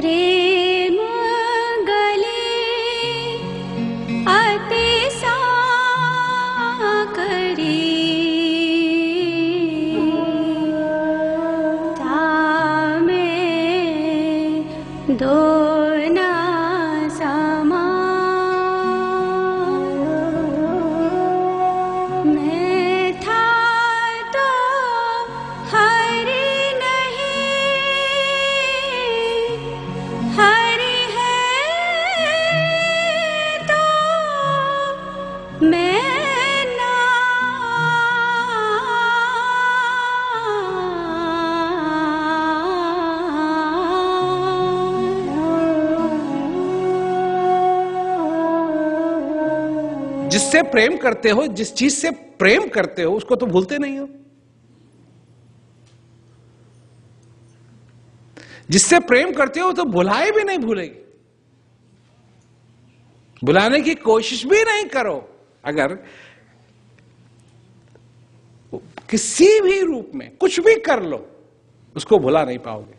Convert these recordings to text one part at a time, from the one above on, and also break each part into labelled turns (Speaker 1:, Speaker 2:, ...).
Speaker 1: प्रेम गले अति साकरी, तामे दो ना समा। मैं था तो हरि नहीं, हरि है तो मैं ना।
Speaker 2: जिससे प्रेम करते हो, जिस चीज से प्रेम करते हो, उसको तो भूलते नहीं हो। जिससे प्रेम करते हो तो भुलाए भी नहीं भूलेगी, भुलाने की कोशिश भी नहीं करो। अगर किसी भी रूप में कुछ भी कर लो, उसको भुला नहीं पाओगे।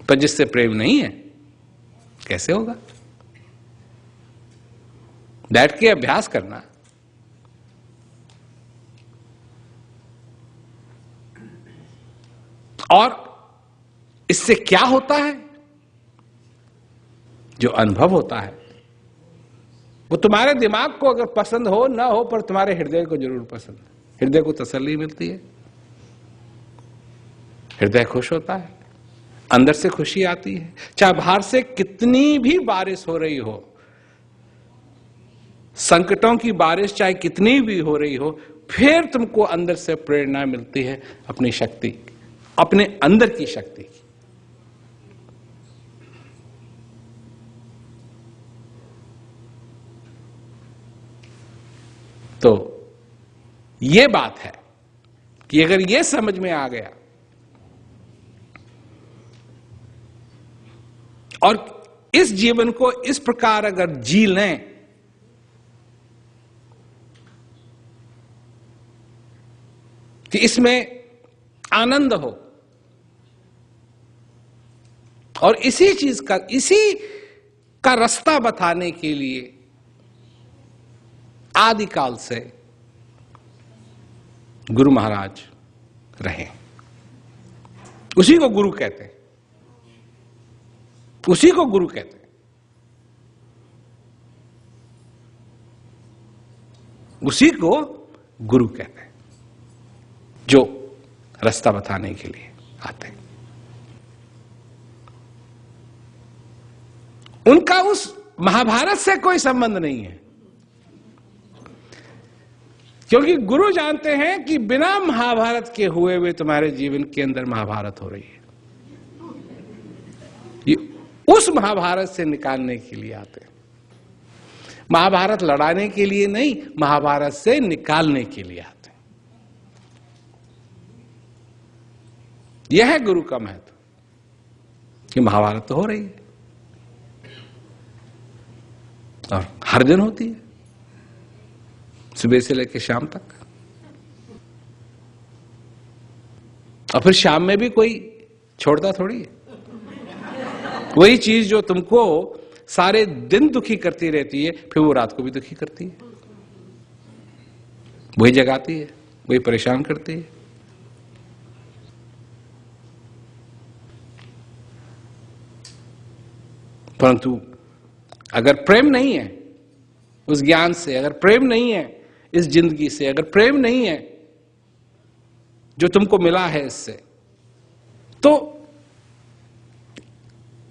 Speaker 2: पर जिससे प्रेम नहीं है, कैसे होगा? बैठ के अभ्यास करना। और इससे क्या होता है? जो अनुभव होता है वो तुम्हारे दिमाग को अगर पसंद हो ना हो, पर तुम्हारे हृदय को जरूर पसंद है। हृदय को तसल्ली मिलती है, हृदय खुश होता है, अंदर से खुशी आती है। चाहे बाहर से कितनी भी बारिश हो रही हो, संकटों की बारिश चाहे कितनी भी हो रही हो, फिर तुमको अंदर से प्रेरणा मिलती है अपनी शक्ति, अपने अंदर की शक्ति की। तो यह बात है कि अगर यह समझ में आ गया और इस जीवन को इस प्रकार अगर जी लें कि इसमें आनंद हो, और इसी का रास्ता बताने के लिए आदिकाल से गुरु महाराज रहे। उसी को गुरु कहते हैं, उसी को गुरु कहते हैं, उसी को गुरु कहते हैं, जो रास्ता बताने के लिए आते हैं। उनका उस महाभारत से कोई संबंध नहीं है, क्योंकि गुरु जानते हैं कि बिना महाभारत के हुए हुए तुम्हारे जीवन के अंदर महाभारत हो रही है। ये उस महाभारत से निकालने के लिए आते हैं। महाभारत लड़ाने के लिए नहीं, महाभारत से निकालने के लिए आते हैं। यह है गुरु का महत्व, कि महाभारत तो हो रही है और हर दिन होती है, सुबह से लेकर शाम तक। और फिर शाम में भी कोई छोड़ता थोड़ी है। वही चीज जो तुमको सारे दिन दुखी करती रहती है, फिर वो रात को भी दुखी करती है, वही जगाती है, वही परेशान करती है। परंतु अगर प्रेम नहीं है उस ज्ञान से, अगर प्रेम नहीं है इस जिंदगी से, अगर प्रेम नहीं है जो तुमको मिला है इससे, तो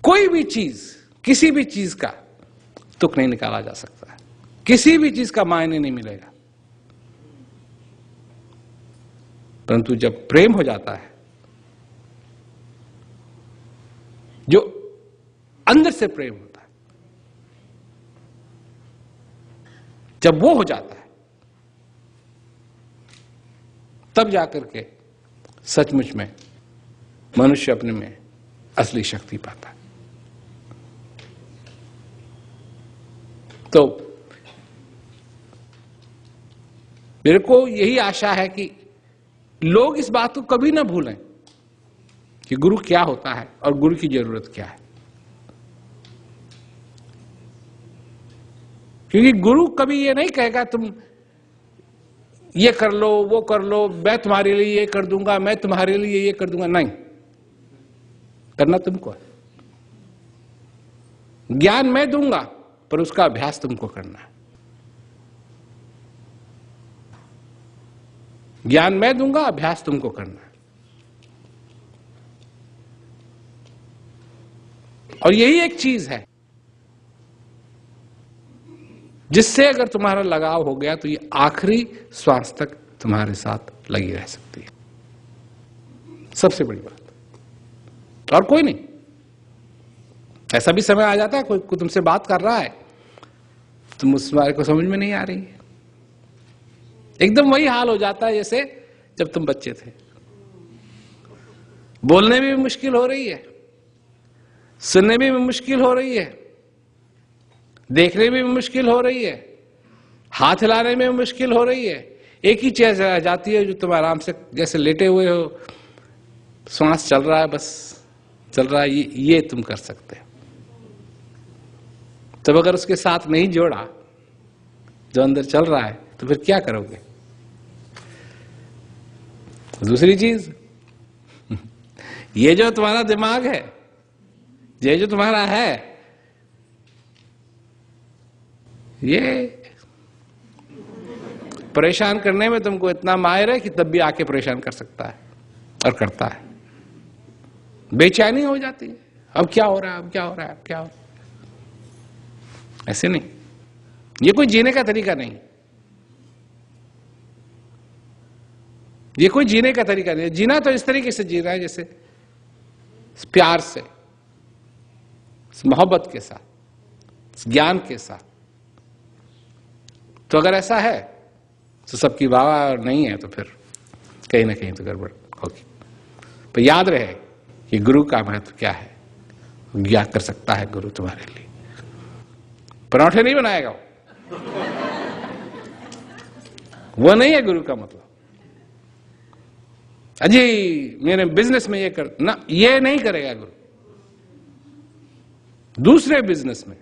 Speaker 2: कोई भी चीज, किसी भी चीज का तुक नहीं निकाला जा सकता है, किसी भी चीज का मायने नहीं मिलेगा। परंतु जब प्रेम हो जाता है, जो अंदर से प्रेम होता है, जब वो हो जाता है, तब जाकर के सचमुच में मनुष्य अपने में असली शक्ति पाता है। तो मेरे को यही आशा है कि लोग इस बात को कभी ना भूलें कि गुरु क्या होता है और गुरु की जरूरत क्या है। क्योंकि गुरु कभी ये नहीं कहेगा तुम ये कर लो, वो कर लो, मैं तुम्हारे लिए ये कर दूंगा, मैं तुम्हारे लिए ये कर दूंगा। नहीं, करना तुमको है। ज्ञान मैं दूंगा पर उसका अभ्यास तुमको करना है। ज्ञान मैं दूंगा, अभ्यास तुमको करना है। और यही एक चीज है जिससे अगर तुम्हारा लगाव हो गया तो ये आखिरी श्वास तक तुम्हारे साथ लगी रह सकती है। सबसे बड़ी बात। और कोई नहीं। ऐसा भी समय आ जाता है कोई तुमसे बात कर रहा है, तुम उस बारे को समझ में नहीं आ रही है। एकदम वही हाल हो जाता है जैसे जब तुम बच्चे थे। बोलने में भी मुश्किल हो रही है, सुनने में भी मुश्किल हो रही है, देखने में भी मुश्किल हो रही है, हाथ हिलाने में भी मुश्किल हो रही है। एक ही चीज रह जाती है जो तुम आराम से जैसे लेटे हुए हो, श्वास चल रहा है, बस चल रहा है, ये तुम कर सकते हो। तब अगर उसके साथ नहीं जोड़ा जो अंदर चल रहा है तो फिर क्या करोगे? दूसरी चीज, ये जो तुम्हारा दिमाग है, ये जो तुम्हारा है, ये परेशान करने में तुमको इतना माहिर है कि तब भी आके परेशान कर सकता है और करता है। बेचैनी हो जाती है, अब क्या हो रहा है, अब क्या हो रहा है, अब क्या हो रहा है। ऐसे नहीं, ये कोई जीने का तरीका नहीं, ये कोई जीने का तरीका नहीं। जीना तो इस तरीके से जीना है जैसे प्यार से, मोहब्बत के साथ, ज्ञान के साथ। तो अगर ऐसा है तो सबकी वाह और नहीं है तो फिर कहीं ना कहीं तो गड़बड़ होगी। पर याद रहे कि गुरु का महत्व क्या है, ज्ञात कर सकता है गुरु तुम्हारे लिए। पराठे नहीं बनाएगा वो नहीं है गुरु का मतलब। अजी मेरे बिजनेस में ये कर ना, ये नहीं करेगा गुरु। दूसरे बिजनेस में,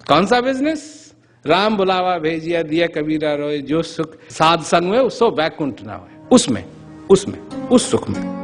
Speaker 2: कौन सा बिजनेस? राम बुलावा भेजिया दिया कबीरा रोए, जो सुख साध संग में सो बैकुंठ ना होए। उसमें उस सुख में